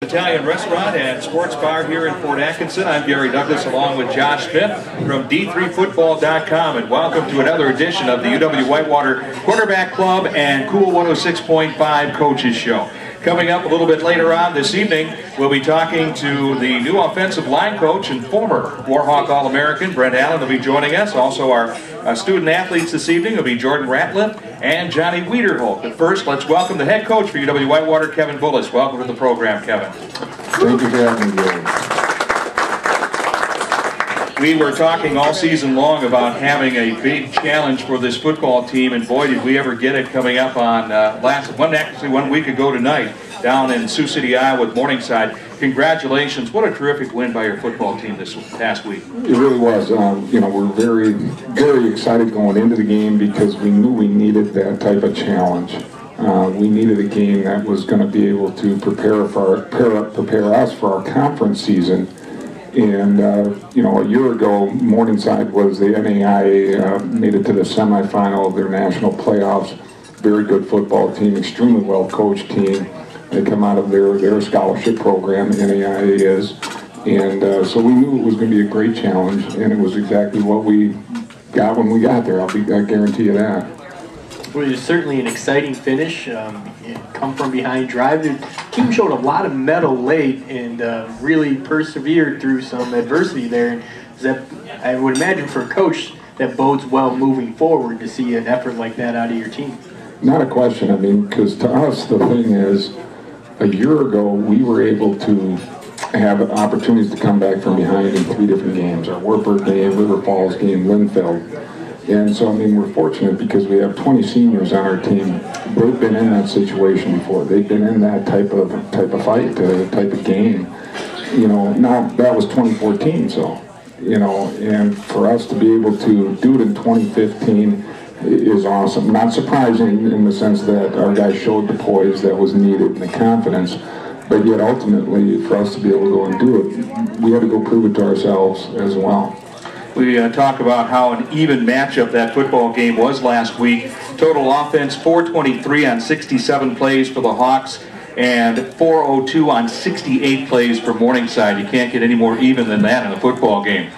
Italian restaurant and sports bar here in Fort Atkinson. I'm Gary Douglas along with Josh Smith from D3Football.com, and welcome to another edition of the UW Whitewater Quarterback Club and Cool 106.5 Coaches Show. Coming up a little bit later on this evening, we'll be talking to the new offensive line coach and former Warhawk All-American, Brent Allen, will be joining us. Also our student athletes this evening will be Jordan Ratliff and Johnny Wiederholt. But first, let's welcome the head coach for UW Whitewater, Kevin Bullis. Welcome to the program, Kevin. Thank you for having me, Gary. We were talking all season long about having a big challenge for this football team, and boy, did we ever get it coming up on one week ago tonight down in Sioux City, Iowa with Morningside. Congratulations. What a terrific win by your football team this past week. It really was. We're very, very excited going into the game because we knew we needed that type of challenge. We needed a game that was going to be able to prepare us for our conference season. And, a year ago, Morningside was the NAIA, made it to the semifinal of their national playoffs. Very good football team, extremely well-coached team. They come out of their scholarship program, NAIA is. And so we knew it was going to be a great challenge, and it was exactly what we got when we got there. I guarantee you that. Well, it was certainly an exciting finish. Come from behind drive. The team showed a lot of mettle late and really persevered through some adversity there. And I would imagine for a coach that bodes well moving forward to see an effort like that out of your team. Not a question. I mean, because to us the thing is, a year ago we were able to have opportunities to come back from behind in 3 different games: our Wartburg game, River Falls game, Linfield. And so, I mean, we're fortunate because we have 20 seniors on our team. They've been in that situation before. They've been in that type of fight, type of game. Now that was 2014, so, and for us to be able to do it in 2015 is awesome. Not surprising in the sense that our guys showed the poise that was needed and the confidence, but yet ultimately for us to be able to go and do it, we had to go prove it to ourselves as well. We talk about how an even matchup that football game was last week. Total offense, 423 on 67 plays for the Hawks and 402 on 68 plays for Morningside. You can't get any more even than that in a football game.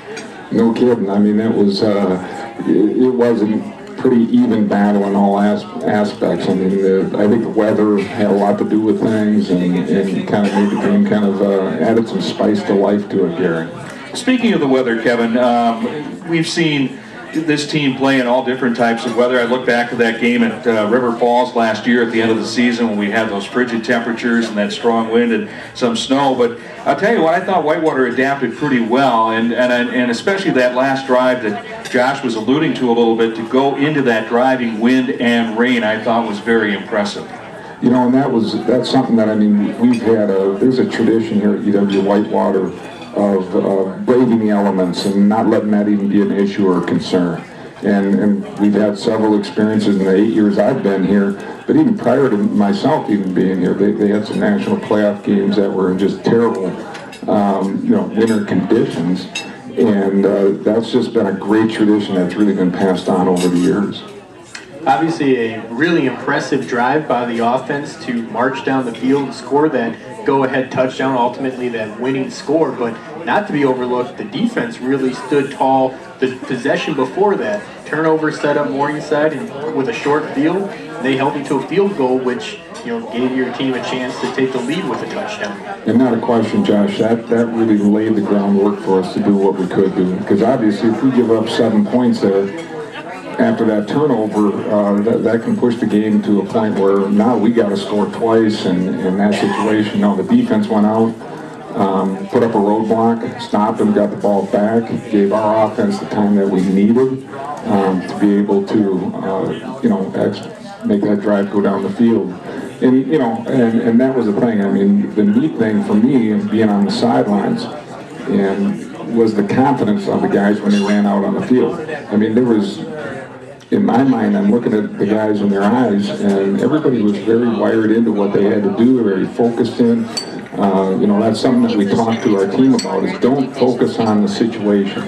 No kidding. I mean, it was a pretty even battle in all aspects. I mean, I think the weather had a lot to do with things and kind of made the game added some spice to life to it, Gary. Speaking of the weather, Kevin, we've seen this team play in all different types of weather. I look back to that game at River Falls last year at the end of the season when we had those frigid temperatures and that strong wind and some snow. But I'll tell you what, I thought Whitewater adapted pretty well, and especially that last drive that Josh was alluding to a little bit, to go into that driving wind and rain, I thought was very impressive. And that's something that, I mean, we've had there's a tradition here at UW Whitewater of braving the elements and not letting that even be an issue or a concern. And we've had several experiences in the 8 years I've been here, but even prior to myself even being here, they had some national playoff games that were in just terrible, winter conditions. And that's just been a great tradition that's really been passed on over the years. Obviously a really impressive drive by the offense to march down the field and score that go-ahead touchdown, ultimately that winning score, but not to be overlooked, the defense really stood tall. The possession before that, turnover set up Morningside, and with a short field, they held you to a field goal, which gave your team a chance to take the lead with a touchdown. And not a question, Josh, that really laid the groundwork for us to do what we could do, because obviously if we give up 7 points there, after that turnover, that can push the game to a point where now we got to score twice, and in that situation, the defense went out, put up a roadblock, stopped them, got the ball back, gave our offense the time that we needed to be able to, make that drive go down the field. And, and that was the thing. I mean, the neat thing for me being on the sidelines was the confidence of the guys when they ran out on the field. I mean, there was, in my mind, I'm looking at the guys in their eyes, and everybody was very wired into what they had to do, very focused in. That's something that we talk to our team about, is don't focus on the situation.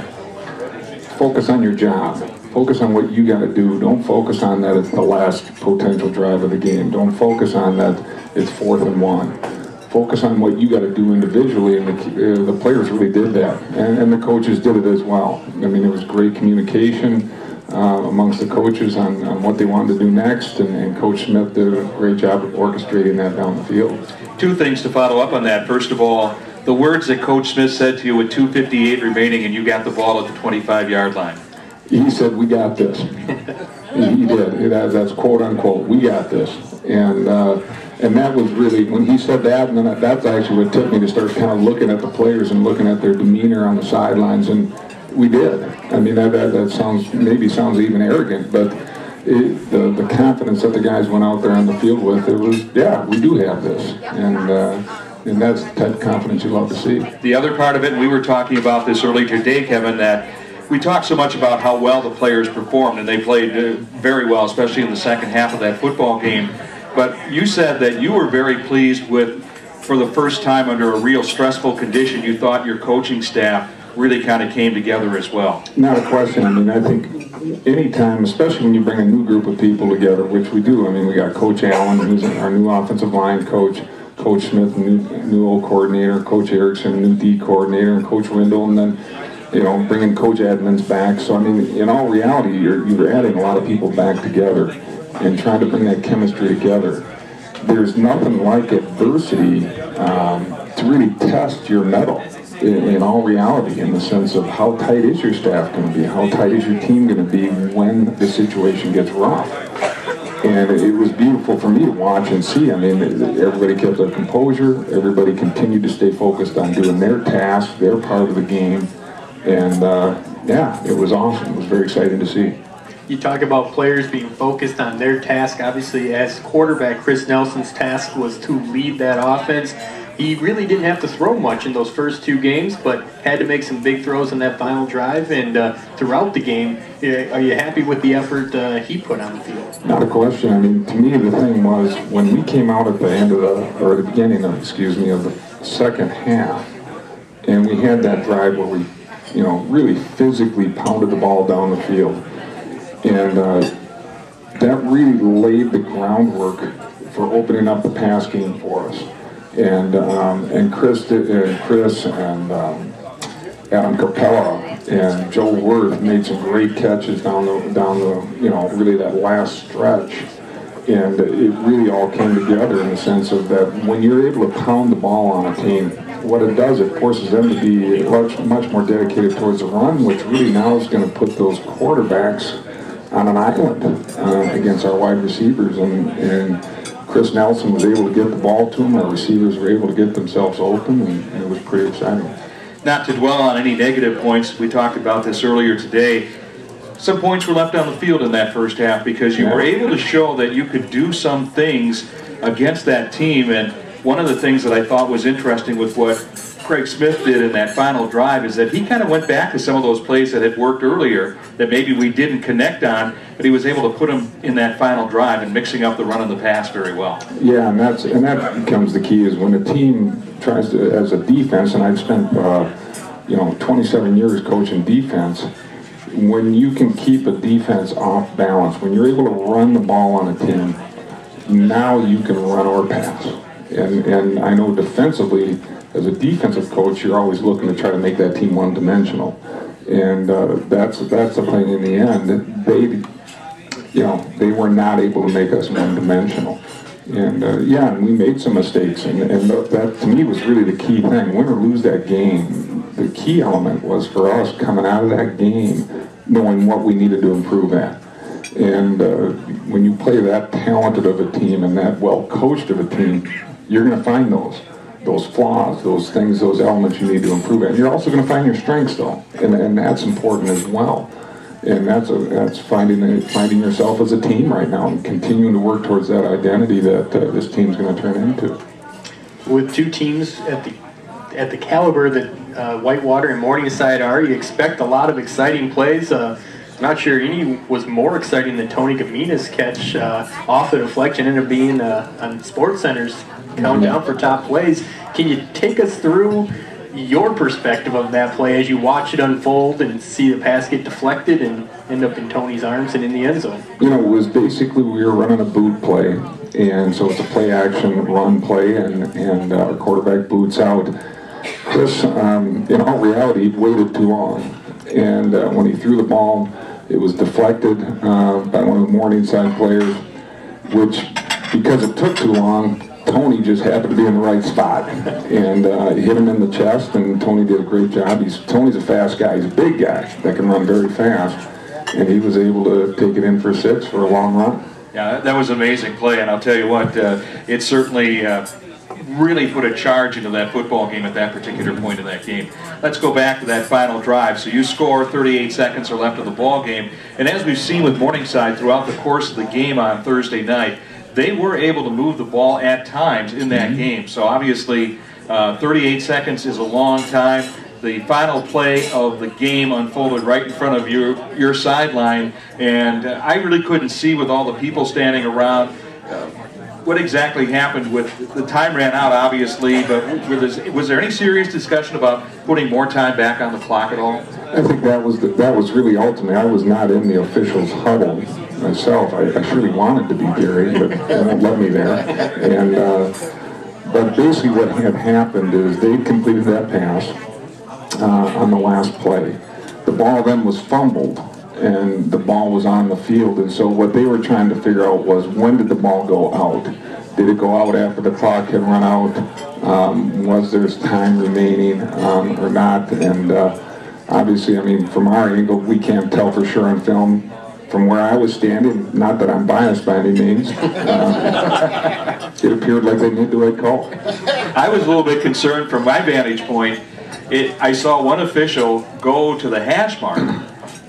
Focus on your job. Focus on what you got to do. Don't focus on that it's the last potential drive of the game. Don't focus on that it's 4th and 1. focus on what you got to do individually, and the players really did that, and the coaches did it as well. I mean, there was great communication amongst the coaches on what they wanted to do next, and Coach Smith did a great job of orchestrating that down the field. Two things to follow up on that. First of all, the words that Coach Smith said to you with 2:58 remaining and you got the ball at the 25-yard line. He said, "We got this." He did. That's quote unquote, "We got this." And that was really, when he said that, and then that's actually what took me to start kind of looking at the players and looking at their demeanor on the sidelines, and we did. I mean, that sounds even arrogant, but the confidence that the guys went out there on the field with, it was, yeah, we do have this, and that's the type of confidence you love to see. The other part of it, and we were talking about this earlier today, Kevin, that we talked so much about how well the players performed, and they played very well, especially in the second half of that football game. But you said that you were very pleased with, for the first time under a real stressful condition, you thought your coaching staff really kind of came together as well. Not a question. I mean, I think anytime, especially when you bring a new group of people together, which we do. I mean, we got Coach Allen, who's our new offensive line coach, Coach Smith, new O coordinator, Coach Erickson, new D coordinator, and Coach Rindle, and then, you know, bringing Coach Edmonds back. So, I mean, in all reality, you're adding a lot of people back together and trying to bring that chemistry together. There's nothing like adversity to really test your mettle in all reality, in the sense of how tight is your staff going to be, how tight is your team going to be when the situation gets rough. And it was beautiful for me to watch and see. I mean, everybody kept their composure, everybody continued to stay focused on doing their task, their part of the game, and yeah, it was awesome. It was very exciting to see. You talk about players being focused on their task. Obviously, as quarterback, Chris Nelson's task was to lead that offense. He really didn't have to throw much in those first two games, but had to make some big throws in that final drive. And throughout the game, are you happy with the effort he put on the field? Not a question. I mean, to me, the thing was, when we came out at the end of the beginning of the second half, and we had that drive where we, you know, really physically pounded the ball down the field. And that really laid the groundwork for opening up the pass game for us. And Chris and Adam Capella and Joe Worth made some great catches down the you know, really that last stretch. And it really all came together in the sense of that when you're able to pound the ball on a team, what it does, it forces them to be much more dedicated towards the run, which really now is going to put those quarterbacks on an island against our wide receivers, and Chris Nelson was able to get the ball to him. Our receivers were able to get themselves open, and it was pretty exciting. Not to dwell on any negative points, we talked about this earlier today. Some points were left on the field in that first half because you were able to show that you could do some things against that team. And one of the things that I thought was interesting with what Craig Smith did in that final drive is that he kind of went back to some of those plays that had worked earlier that maybe we didn't connect on, but he was able to put them in that final drive and mixing up the run and the pass very well. Yeah, and that becomes the key, is when a team tries to, as a defense, and I've spent 27 years coaching defense, when you can keep a defense off balance, when you're able to run the ball on a team, now you can run or pass. And I know defensively, as a defensive coach, you're always looking to try to make that team one-dimensional, and that's the thing. In the end, they were not able to make us one-dimensional, and yeah, and we made some mistakes, and that to me was really the key thing. Win or lose that game, the key element was for us coming out of that game knowing what we needed to improve at. And when you play that talented of a team and that well-coached of a team, you're going to find those flaws, those things, those elements you need to improve at. You're also going to find your strengths, though, and that's important as well. And that's finding yourself as a team right now and continuing to work towards that identity that this team's going to turn into. With two teams at the caliber that Whitewater and Morningside are, you expect a lot of exciting plays. Not sure any was more exciting than Tony Gamina's catch off the deflection, ended up being on SportsCenter's countdown for top plays. Can you take us through your perspective of that play as you watch it unfold and see the pass get deflected and end up in Tony's arms and in the end zone? You know, it was basically we were running a boot play, and so it's a play action run play, and our quarterback boots out. Chris, in all reality, waited too long, and when he threw the ball, it was deflected by one of the Morningside players, which, because it took too long, Tony just happened to be in the right spot, and hit him in the chest, and Tony did a great job. Tony's a fast guy. He's a big guy that can run very fast, and he was able to take it in for 6 for a long run. Yeah, that was an amazing play, and I'll tell you what, it certainly really put a charge into that football game at that particular point in that game. Let's go back to that final drive. So you score, 38 seconds are left of the ball game, and as we've seen with Morningside throughout the course of the game on Thursday night, they were able to move the ball at times in that game. So obviously, 38 seconds is a long time. The final play of the game unfolded right in front of your sideline, and I really couldn't see with all the people standing around what exactly happened. With the time ran out, obviously, but was there any serious discussion about putting more time back on the clock at all? I think that was really ultimate. I was not in the officials' huddle myself. I surely wanted to be Gary, but they won't let me there. And but basically what had happened is they completed that pass on the last play. The ball then was fumbled, and the ball was on the field. And so what they were trying to figure out was, when did the ball go out? Did it go out after the clock had run out? Was there time remaining or not? And obviously, I mean, from our angle, we can't tell for sure on film. From where I was standing, not that I'm biased by any means, it appeared like they made the right call. I was a little bit concerned from my vantage point. I saw one official go to the hash mark,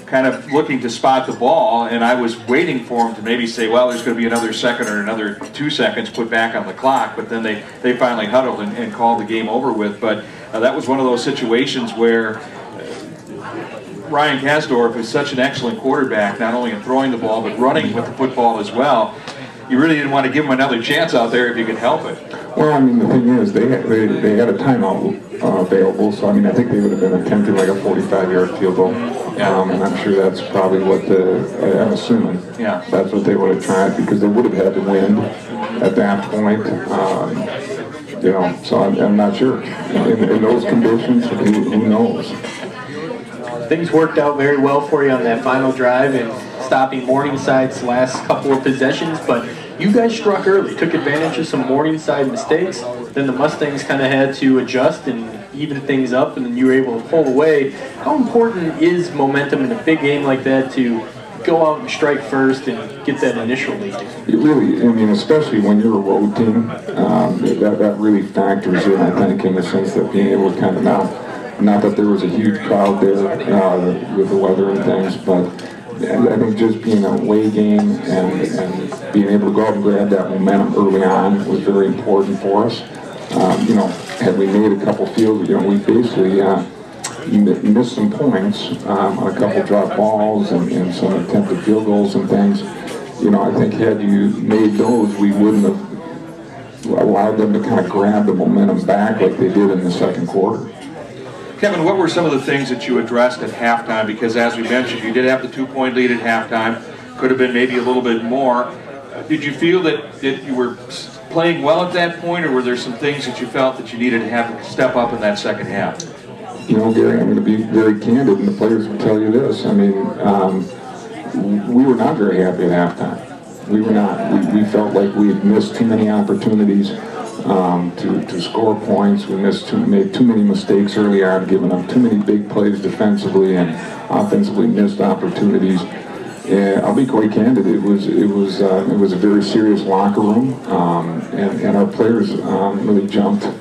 kind of looking to spot the ball, and I was waiting for him to maybe say, well, there's going to be another second or another 2 seconds put back on the clock, but then they finally huddled and called the game over with. But that was one of those situations where Ryan Kasdorf is such an excellent quarterback, not only in throwing the ball, but running with the football as well. You really didn't want to give him another chance out there if you could help it. Well, I mean, the thing is, they had a timeout available, so I mean, I think they would have been attempting like a 45-yard field goal. Yeah. And I'm sure that's probably what I'm assuming. Yeah. That's what they would have tried, because they would have had to win at that point. You know, so I'm not sure. In those conditions, who knows? Things worked out very well for you on that final drive and stopping Morningside's last couple of possessions, but you guys struck early, took advantage of some Morningside mistakes. Then the Mustangs kind of had to adjust and even things up, and then you were able to pull away. How important is momentum in a big game like that to go out and strike first and get that initial lead? It really, I mean, especially when you're a road team, that really factors in, I think, in the sense that being able to kind of not that there was a huge crowd there with the weather and things, but I think just being an away game and being able to go out and grab that momentum early on was very important for us. You know, had we made a couple fields, you know, we basically missed some points on a couple drop balls and some attempted field goals and things. You know, I think had you made those, we wouldn't have allowed them to kind of grab the momentum back like they did in the second quarter. Kevin, what were some of the things that you addressed at halftime? Because as we mentioned, you did have the 2-point lead at halftime. Could have been maybe a little bit more. Did you feel that you were playing well at that point, or were there some things that you felt that you needed to have to step up in that second half? You know, Gary, I'm going to be very candid, and the players will tell you this. I mean, we were not very happy at halftime. We were not. We felt like we had missed too many opportunities to score points. We made too many mistakes early on, giving up too many big plays defensively, and offensively missed opportunities. And I'll be quite candid. It was a very serious locker room, and our players really jumped out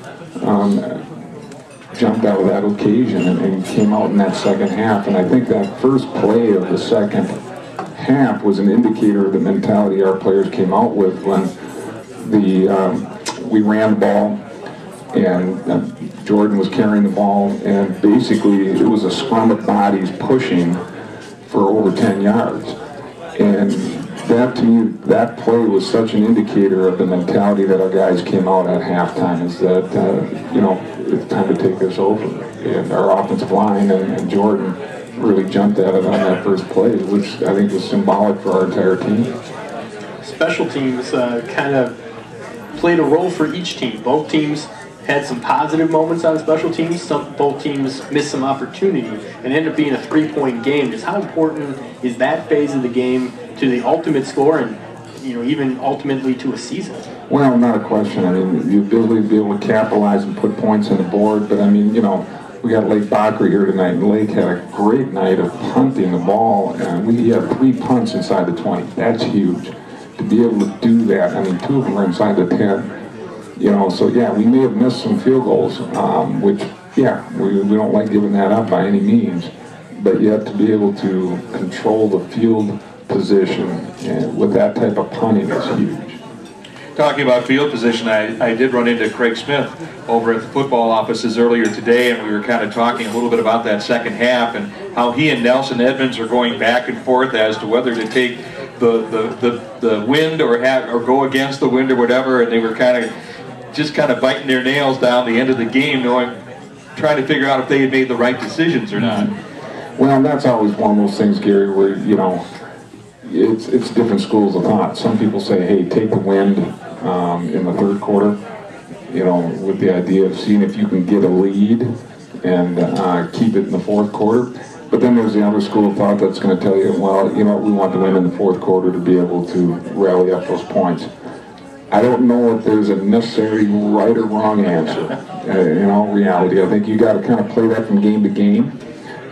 of that occasion and came out in that second half. And I think that first play of the second half was an indicator of the mentality our players came out with when we ran the ball, and Jordan was carrying the ball, and basically it was a scrum of bodies pushing for over 10 yards. And that, to me, that play was such an indicator of the mentality that our guys came out at halftime, is that, you know, time to take this over. And our offensive line and Jordan really jumped at it on that first play, which I think was symbolic for our entire team. Special teams kind of played a role for each team. Both teams had some positive moments on special teams. Both teams missed some opportunity and ended up being a 3-point game. Just how important is that phase of the game to the ultimate score and, you know, even ultimately to a season? Well, not a question. I mean, the ability to be able to capitalize and put points on the board. But I mean, you know, we got Lake Bacher here tonight, and Lake had a great night of punting the ball. And we had 3 punts inside the 20. That's huge. To be able to do that, I mean, 2 of them are inside the 10. You know, so yeah, we may have missed some field goals, which, yeah, we don't like giving that up by any means. But yet to be able to control the field position with that type of punting is huge. Talking about field position, I did run into Craig Smith over at the football offices earlier today, and we were kind of talking a little bit about that second half and how he and Nelson Edmonds are going back and forth as to whether to take the wind or go against the wind or whatever, and they were kind of biting their nails down the end of the game, trying to figure out if they had made the right decisions or not. Well, that's always one of those things, Gary, where, you know, it's different schools of thought. Some people say, hey, take the wind in the third quarter, you know, with the idea of seeing if you can get a lead and keep it in the fourth quarter. But then there's the other school of thought that's going to tell you, well, you know, we want to win in the fourth quarter to be able to rally up those points. I don't know if there's a necessary right or wrong answer. In all reality, I think you got to kind of play that from game to game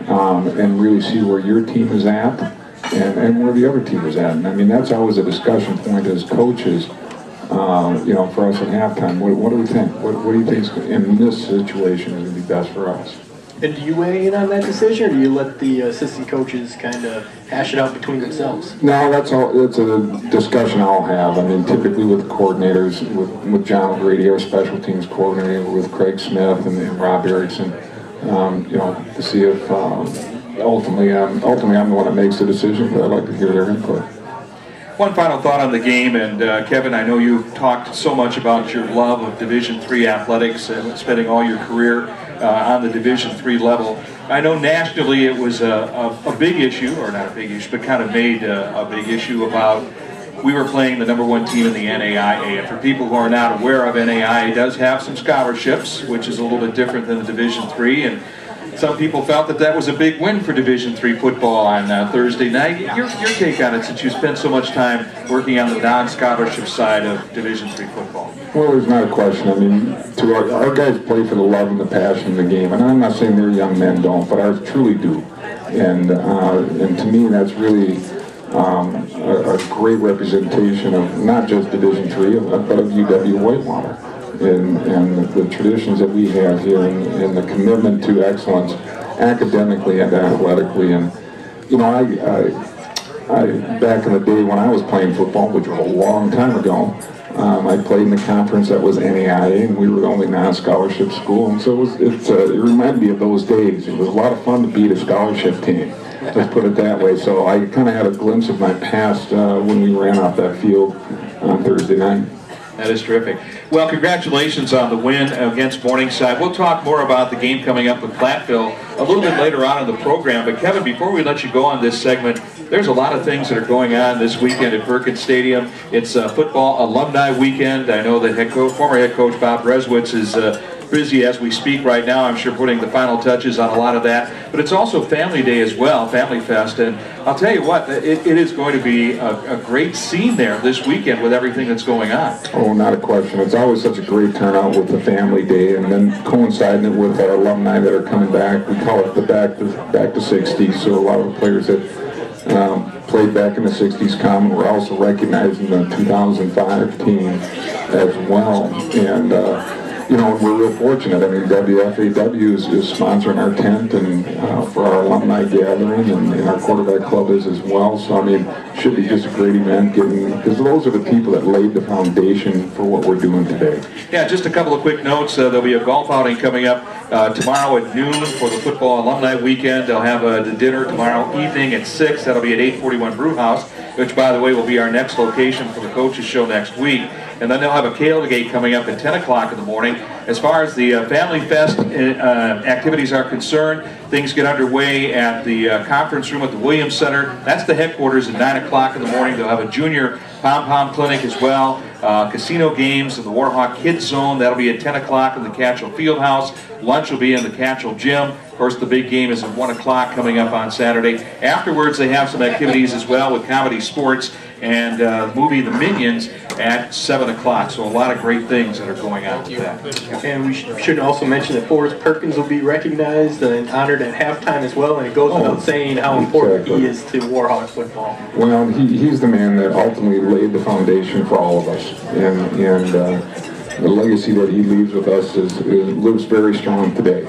and really see where your team is at and where the other team is at. And I mean, that's always a discussion point as coaches. You know, for us at halftime, what do we think? What do you think in this situation is going to be best for us? And do you weigh in on that decision, or do you let the assistant coaches kind of hash it out between themselves? No, that's a discussion I'll have. I mean, typically with coordinators, with John O'Grady, our special teams coordinator, with Craig Smith and Rob Erickson, you know, to see if ultimately I'm the one that makes the decision, but I'd like to hear their input. One final thought on the game, and Kevin, I know you've talked so much about your love of Division III athletics and spending all your career on the Division III level. I know nationally it was a big issue, or not a big issue, but kind of made a big issue about we were playing the #1 team in the NAIA. And for people who are not aware of, NAIA does have some scholarships, which is a little bit different than the Division III. And some people felt that was a big win for Division III football on Thursday night. Your take on it, since you spent so much time working on the non-scholarship side of Division III football? Well, there's not a question. I mean, our guys play for the love and the passion of the game, and I'm not saying their young men don't, but ours truly do. And to me, that's really a great representation of not just Division III, but of UW-Whitewater. And the traditions that we have here and the commitment to excellence academically and athletically. And, you know, I back in the day when I was playing football, which was a long time ago, I played in the conference that was NAIA, and we were the only non-scholarship school. And so it reminded me of those days. It was a lot of fun to beat a scholarship team. Let's put it that way. So I kind of had a glimpse of my past when we ran off that field on Thursday night. That is terrific. Well, congratulations on the win against Morningside. We'll talk more about the game coming up with Platteville a little bit later on in the program. But Kevin, before we let you go on this segment, there's a lot of things that are going on this weekend at Perkins Stadium. It's football alumni weekend. I know that former head coach Bob Breswitz is busy as we speak right now, I'm sure, putting the final touches on a lot of that. But it's also Family Day as well, Family Fest. And I'll tell you what, it is going to be a great scene there this weekend with everything that's going on. Oh, not a question. It's always such a great turnout with the Family Day, and then coinciding it with our alumni that are coming back. We call it the back to 60s, so a lot of the players that played back in the 60s come. We're also recognizing the 2005 team as well. And you know, we're real fortunate. I mean, WFAW is sponsoring our tent and for our alumni gathering, and our quarterback club is as well. So, I mean, it should be just a great event, because those are the people that laid the foundation for what we're doing today. Yeah, just a couple of quick notes. There'll be a golf outing coming up tomorrow at noon for the football alumni weekend. They'll have the dinner tomorrow evening at 6. That'll be at 841 Brew House. which, by the way, will be our next location for the coaches show next week. And then they'll have a tailgate coming up at 10 o'clock in the morning. As far as the Family Fest activities are concerned, things get underway at the conference room at the Williams Center. That's the headquarters at 9 o'clock in the morning. They'll have a junior pom-pom clinic as well. Casino games in the Warhawk Kids Zone. That'll be at 10 o'clock in the Catchell Fieldhouse. Lunch will be in the Catchell Gym. Of course, the big game is at 1 o'clock coming up on Saturday. Afterwards, they have some activities as well with comedy sports and movie The Minions at 7 o'clock. So a lot of great things that are going on with that. And we should also mention that Forrest Perkins will be recognized and honored at halftime as well, and it goes without saying how important he is to Warhawk football. Well, he's the man that ultimately laid the foundation for all of us, and the legacy that he leaves with us lives very strong today.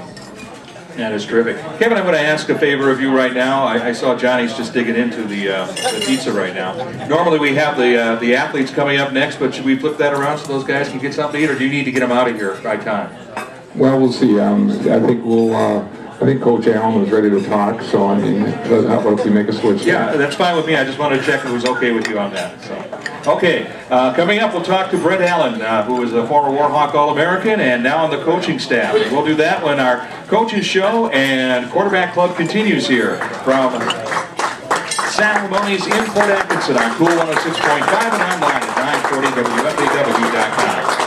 That is terrific. Kevin, I'm going to ask a favor of you right now. I saw Johnny's just digging into the pizza right now. Normally we have the athletes coming up next, but should we flip that around so those guys can get something to eat, or do you need to get them out of here by time? Well, we'll see. I think Coach Allen was ready to talk, so I mean, how about if we make a switch? Yeah, that's fine with me. I just wanted to check if it was okay with you on that. So, okay, coming up, we'll talk to Brett Allen, who is a former Warhawk All-American and now on the coaching staff. We'll do that when our coaches show and quarterback club continues here from San Ramones in Port Atkinson on Cool 106.5 and online at 940WFAW.com.